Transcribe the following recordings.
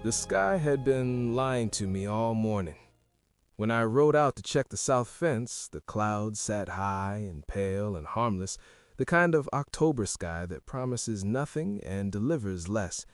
The sky had been lying to me all morning. When I rode out to check the south fence, the clouds sat high and pale and harmless, the kind of October sky that promises nothing and delivers less.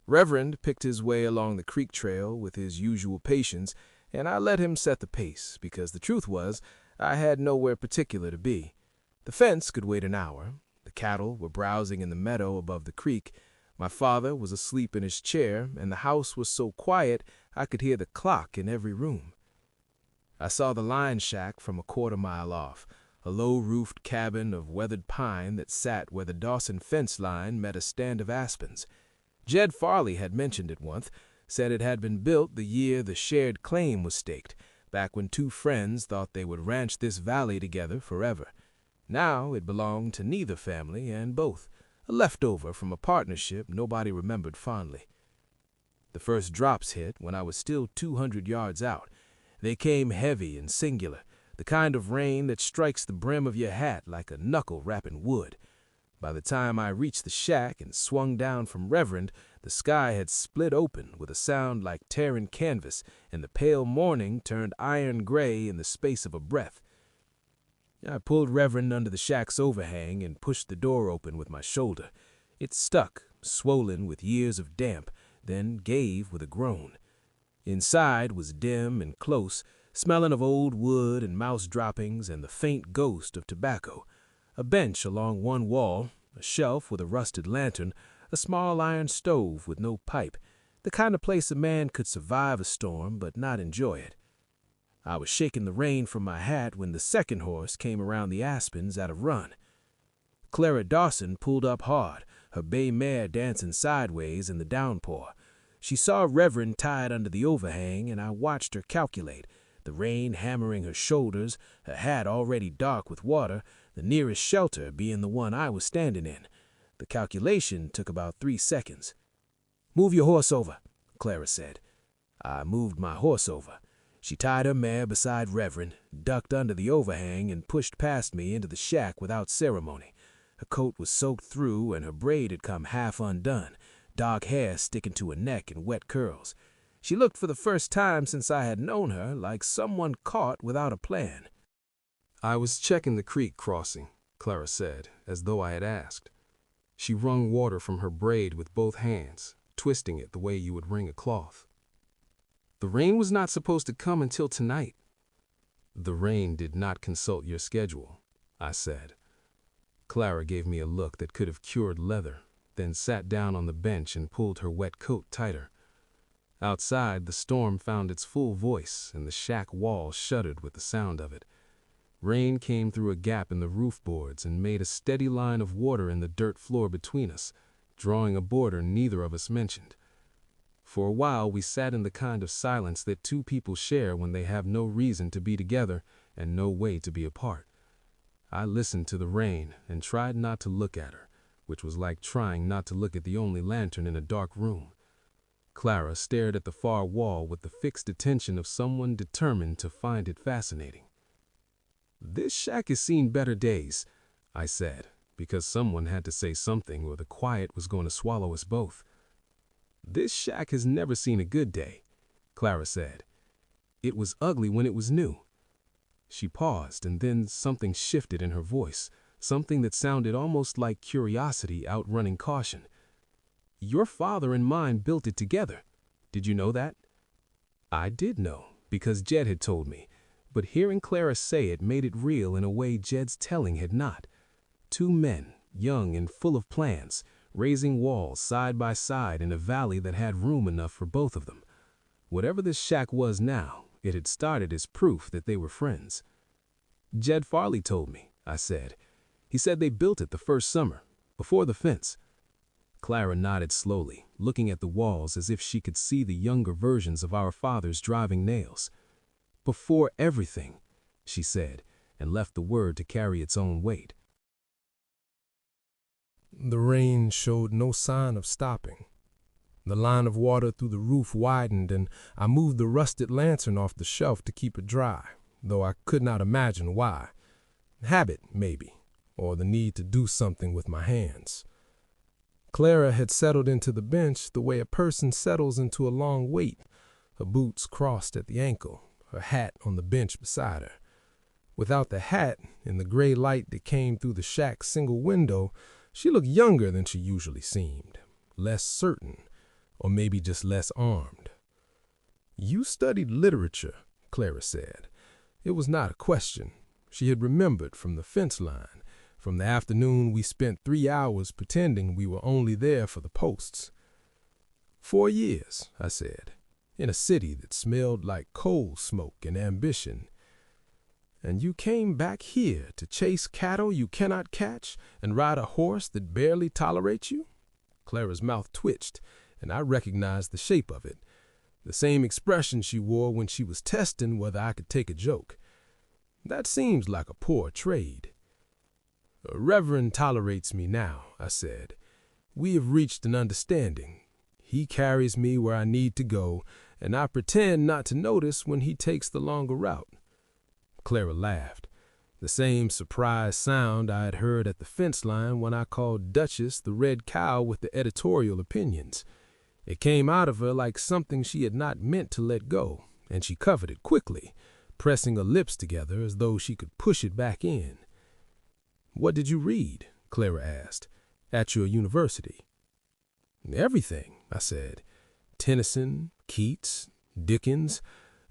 Reverend picked his way along the creek trail with his usual patience, and I let him set the pace, because the truth was, I had nowhere particular to be. The fence could wait an hour. The cattle were browsing in the meadow above the creek. My father was asleep in his chair, and the house was so quiet I could hear the clock in every room. I saw the lion shack from a quarter-mile off, a low-roofed cabin of weathered pine that sat where the Dawson fence line met a stand of aspens. Jed Farley had mentioned it once, said it had been built the year the shared claim was staked, back when two friends thought they would ranch this valley together forever. Now it belonged to neither family, and both, a leftover from a partnership nobody remembered fondly. The first drops hit when I was still 200 yards out. They came heavy and singular, the kind of rain that strikes the brim of your hat like a knuckle rapping wood. By the time I reached the shack and swung down from Reverend, the sky had split open with a sound like tearing canvas, and the pale morning turned iron gray in the space of a breath. I pulled Reverend under the shack's overhang and pushed the door open with my shoulder. It stuck, swollen with years of damp, then gave with a groan. Inside was dim and close, smelling of old wood and mouse droppings and the faint ghost of tobacco. A bench along one wall, a shelf with a rusted lantern, a small iron stove with no pipe, the kind of place a man could survive a storm but not enjoy it. I was shaking the rain from my hat when the second horse came around the aspens at a run. Clara Dawson pulled up hard, her bay mare dancing sideways in the downpour. She saw Reverend tied under the overhang, and I watched her calculate, the rain hammering her shoulders, her hat already dark with water, the nearest shelter being the one I was standing in. The calculation took about 3 seconds. "Move your horse over," Clara said. I moved my horse over. She tied her mare beside Reverend, ducked under the overhang, and pushed past me into the shack without ceremony. Her coat was soaked through, and her braid had come half undone, dark hair sticking to her neck in wet curls. She looked for the first time since I had known her like someone caught without a plan. "I was checking the creek crossing," Clara said, as though I had asked. She wrung water from her braid with both hands, twisting it the way you would wring a cloth. "The rain was not supposed to come until tonight." "The rain did not consult your schedule," I said. Clara gave me a look that could have cured leather, then sat down on the bench and pulled her wet coat tighter. Outside, the storm found its full voice, and the shack wall shuddered with the sound of it. Rain came through a gap in the roof boards and made a steady line of water in the dirt floor between us, drawing a border neither of us mentioned. For a while we sat in the kind of silence that two people share when they have no reason to be together and no way to be apart. I listened to the rain and tried not to look at her, which was like trying not to look at the only lantern in a dark room. Clara stared at the far wall with the fixed attention of someone determined to find it fascinating. "This shack has seen better days," I said, because someone had to say something or the quiet was going to swallow us both. "This shack has never seen a good day," Clara said. "It was ugly when it was new." She paused, and then something shifted in her voice, something that sounded almost like curiosity outrunning caution. "Your father and mine built it together. Did you know that?" I did know, because Jed had told me, but hearing Clara say it made it real in a way Jed's telling had not. Two men, young and full of plans, raising walls side by side in a valley that had room enough for both of them. Whatever this shack was now, it had started as proof that they were friends. "Jed Farley told me," I said. "He said they built it the first summer, before the fence." Clara nodded slowly, looking at the walls as if she could see the younger versions of our fathers driving nails. "Before everything," she said, and left the word to carry its own weight. The rain showed no sign of stopping. The line of water through the roof widened, and I moved the rusted lantern off the shelf to keep it dry, though I could not imagine why. Habit, maybe, or the need to do something with my hands. Clara had settled into the bench the way a person settles into a long wait, her boots crossed at the ankle, her hat on the bench beside her. Without the hat, in the gray light that came through the shack's single window, she looked younger than she usually seemed, less certain, or maybe just less armed. "You studied literature," Clara said. It was not a question. She had remembered from the fence line, from the afternoon we spent 3 hours pretending we were only there for the posts. "4 years," I said, "in a city that smelled like coal smoke and ambition. And you came back here to chase cattle you cannot catch and ride a horse that barely tolerates you?" Clara's mouth twitched, and I recognized the shape of it, the same expression she wore when she was testing whether I could take a joke. "That seems like a poor trade." "Reverend tolerates me now," I said. "We have reached an understanding. He carries me where I need to go, and I pretend not to notice when he takes the longer route." Clara laughed, the same surprised sound I had heard at the fence line when I called Duchess the red cow with the editorial opinions. It came out of her like something she had not meant to let go, and she covered it quickly, pressing her lips together as though she could push it back in. "What did you read?" Clara asked. "At your university?" "Everything," I said. "Tennyson, Keats, Dickens,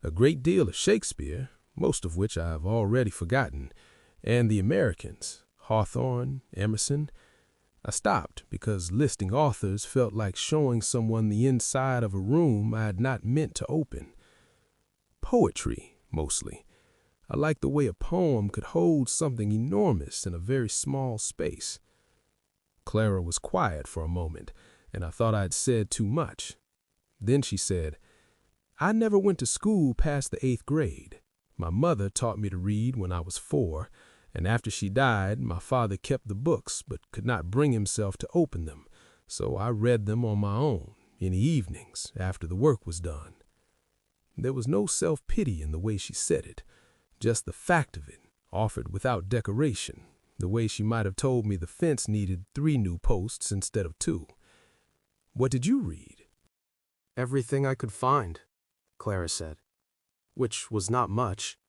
a great deal of Shakespeare, most of which I have already forgotten, and the Americans, Hawthorne, Emerson." I stopped because listing authors felt like showing someone the inside of a room I had not meant to open. "Poetry, mostly. I like the way a poem could hold something enormous in a very small space." Clara was quiet for a moment, and I thought I had said too much. Then she said, "I never went to school past the 8th grade. My mother taught me to read when I was 4, and after she died, my father kept the books but could not bring himself to open them, so I read them on my own, in the evenings, after the work was done." There was no self-pity in the way she said it, just the fact of it, offered without decoration, the way she might have told me the fence needed 3 new posts instead of 2. "What did you read?" "Everything I could find," Clara said, which was not much.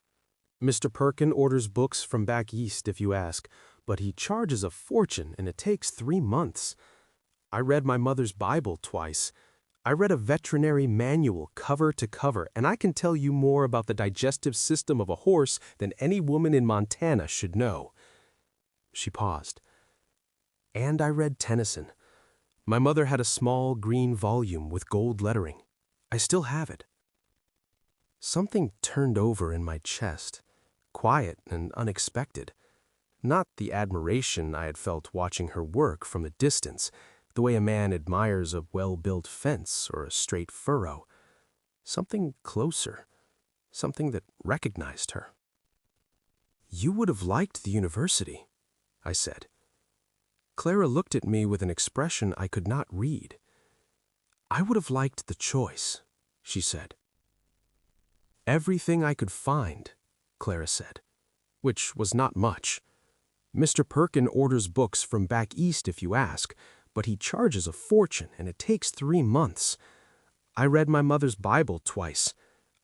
"Mr. Perkin orders books from back east if you ask, but he charges a fortune and it takes 3 months. I read my mother's Bible twice. I read a veterinary manual cover to cover, and I can tell you more about the digestive system of a horse than any woman in Montana should know." She paused. "And I read Tennyson. My mother had a small green volume with gold lettering. I still have it." Something turned over in my chest, quiet and unexpected. Not the admiration I had felt watching her work from a distance, the way a man admires a well-built fence or a straight furrow. Something closer, something that recognized her. "You would have liked the university," I said. Clara looked at me with an expression I could not read. "I would have liked the choice," she said. "Everything I could find," Clara said, which was not much. "Mr. Perkin orders books from back east if you ask, but he charges a fortune and it takes 3 months. I read my mother's Bible twice.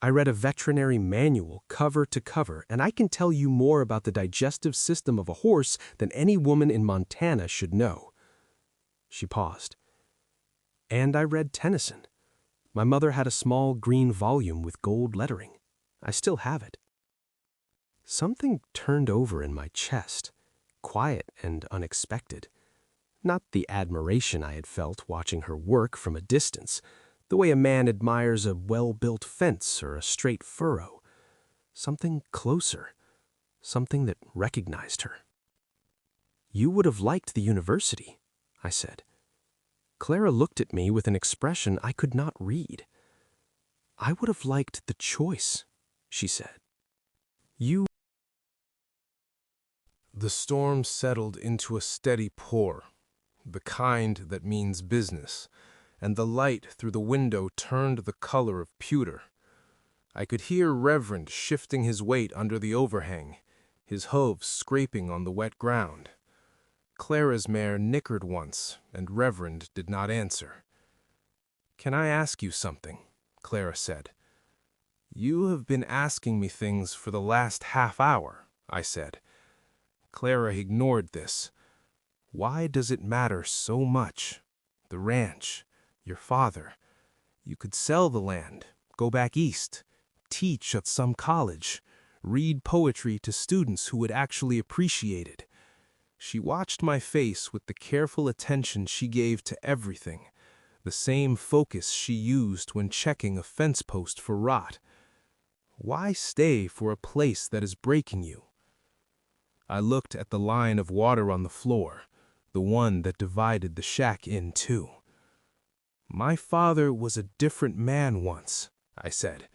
I read a veterinary manual cover to cover, and I can tell you more about the digestive system of a horse than any woman in Montana should know." She paused. "And I read Tennyson. My mother had a small green volume with gold lettering. I still have it." Something turned over in my chest, quiet and unexpected. Not the admiration I had felt watching her work from a distance, the way a man admires a well-built fence or a straight furrow. Something closer, something that recognized her. "You would have liked the university," I said. Clara looked at me with an expression I could not read. "I would have liked the choice," she said. "You—" The storm settled into a steady pour, the kind that means business, and the light through the window turned the color of pewter. I could hear Reverend shifting his weight under the overhang, his hooves scraping on the wet ground. Clara's mare nickered once, and Reverend did not answer. "Can I ask you something?" Clara said. "You have been asking me things for the last half hour," I said. Clara ignored this. "Why does it matter so much? The ranch, your father. You could sell the land, go back east, teach at some college, read poetry to students who would actually appreciate it." She watched my face with the careful attention she gave to everything, the same focus she used when checking a fence post for rot. Why stay for a place that is breaking you? I looked at the line of water on the floor, the one that divided the shack in two. "My father was a different man once," I said.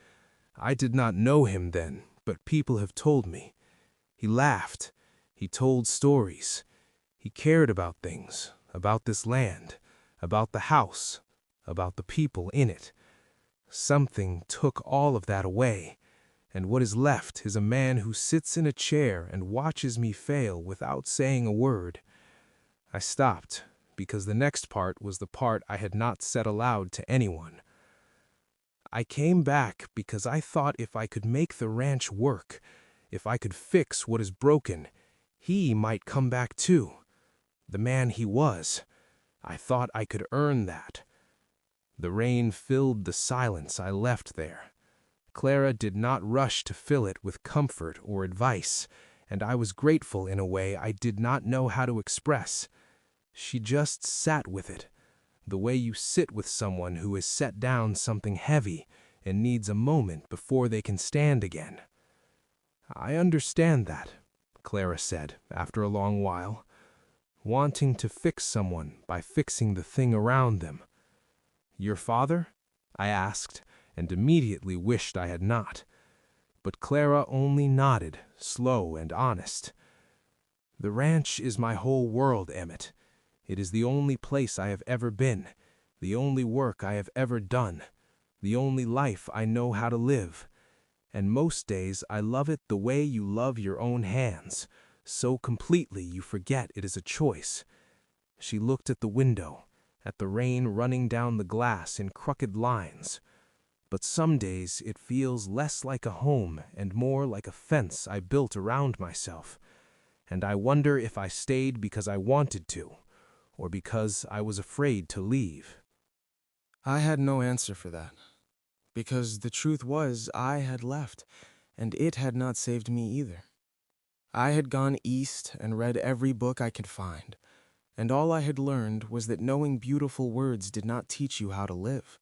"I did not know him then, but people have told me. He laughed. He told stories. He cared about things, about this land, about the house, about the people in it. Something took all of that away, and what is left is a man who sits in a chair and watches me fail without saying a word." I stopped, because the next part was the part I had not said aloud to anyone. "I came back because I thought if I could make the ranch work, if I could fix what is broken, he might come back too. The man he was. I thought I could earn that." The rain filled the silence I left there. Clara did not rush to fill it with comfort or advice, and I was grateful in a way I did not know how to express. She just sat with it, the way you sit with someone who has set down something heavy and needs a moment before they can stand again. "I understand that," Clara said after a long while. "Wanting to fix someone by fixing the thing around them." "Your father?" I asked, and immediately wished I had not. But Clara only nodded, slow and honest. "The ranch is my whole world, Emmett. It is the only place I have ever been, the only work I have ever done, the only life I know how to live. And most days I love it the way you love your own hands, so completely you forget it is a choice." She looked at the window, at the rain running down the glass in crooked lines. "But some days it feels less like a home and more like a fence I built around myself. And I wonder if I stayed because I wanted to, or because I was afraid to leave." I had no answer for that, because the truth was I had left, and it had not saved me either. I had gone east and read every book I could find, and all I had learned was that knowing beautiful words did not teach you how to live.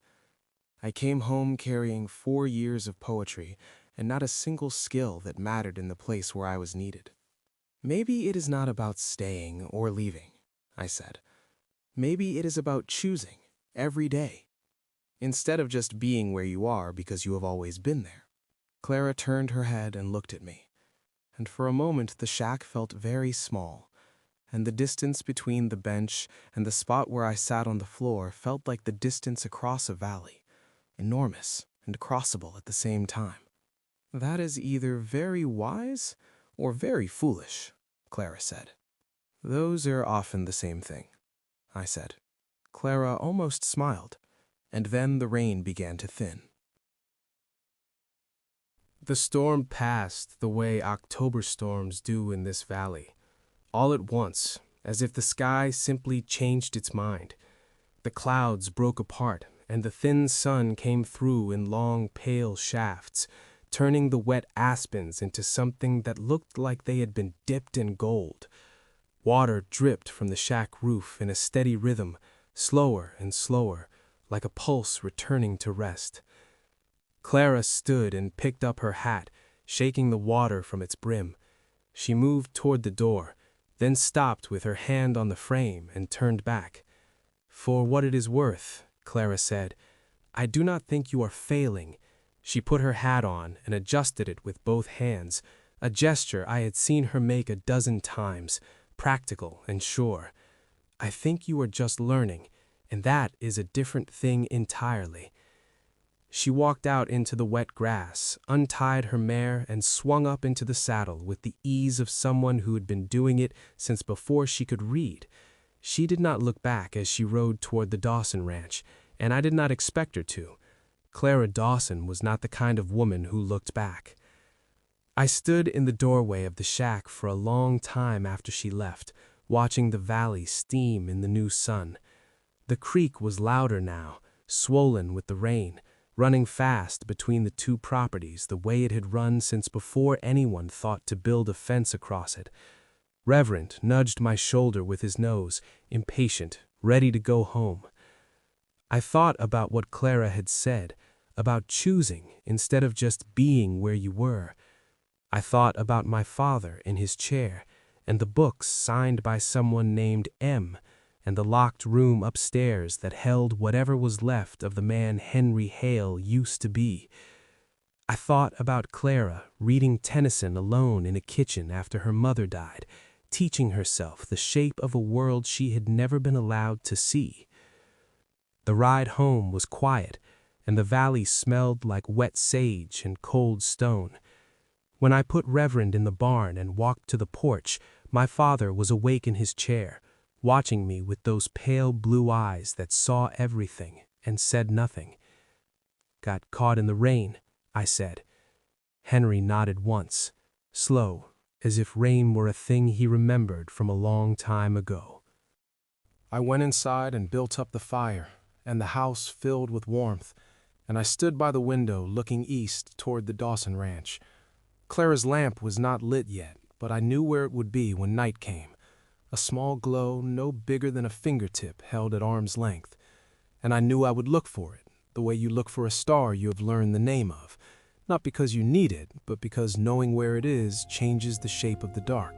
I came home carrying 4 years of poetry and not a single skill that mattered in the place where I was needed. "Maybe it is not about staying or leaving," I said. "Maybe it is about choosing, every day, instead of just being where you are because you have always been there." Clara turned her head and looked at me, and for a moment the shack felt very small, and the distance between the bench and the spot where I sat on the floor felt like the distance across a valley, enormous and crossable at the same time. "That is either very wise or very foolish," Clara said. "Those are often the same thing," I said. Clara almost smiled, and then the rain began to thin. The storm passed the way October storms do in this valley, all at once, as if the sky simply changed its mind. The clouds broke apart, and the thin sun came through in long, pale shafts, turning the wet aspens into something that looked like they had been dipped in gold. Water dripped from the shack roof in a steady rhythm, slower and slower, like a pulse returning to rest. Clara stood and picked up her hat, shaking the water from its brim. She moved toward the door, then stopped with her hand on the frame and turned back. "For what it is worth," Clara said, "I do not think you are failing." She put her hat on and adjusted it with both hands, a gesture I had seen her make a dozen times, practical and sure. "I think you are just learning, and that is a different thing entirely." She walked out into the wet grass, untied her mare, and swung up into the saddle with the ease of someone who had been doing it since before she could read. She did not look back as she rode toward the Dawson ranch, and I did not expect her to. Clara Dawson was not the kind of woman who looked back. I stood in the doorway of the shack for a long time after she left, watching the valley steam in the new sun. The creek was louder now, swollen with the rain, running fast between the two properties the way it had run since before anyone thought to build a fence across it. Reverend nudged my shoulder with his nose, impatient, ready to go home. I thought about what Clara had said, about choosing instead of just being where you were. I thought about my father in his chair, and the books signed by someone named M, and the locked room upstairs that held whatever was left of the man Henry Hale used to be. I thought about Clara reading Tennyson alone in a kitchen after her mother died, teaching herself the shape of a world she had never been allowed to see. The ride home was quiet, and the valley smelled like wet sage and cold stone. When I put Reverend in the barn and walked to the porch, my father was awake in his chair, watching me with those pale blue eyes that saw everything and said nothing. "Got caught in the rain," I said. Henry nodded once, slow, as if rain were a thing he remembered from a long time ago. I went inside and built up the fire, and the house filled with warmth, and I stood by the window looking east toward the Dawson ranch. Clara's lamp was not lit yet, but I knew where it would be when night came. A small glow no bigger than a fingertip held at arm's length, and I knew I would look for it, the way you look for a star you have learned the name of, not because you need it, but because knowing where it is changes the shape of the dark.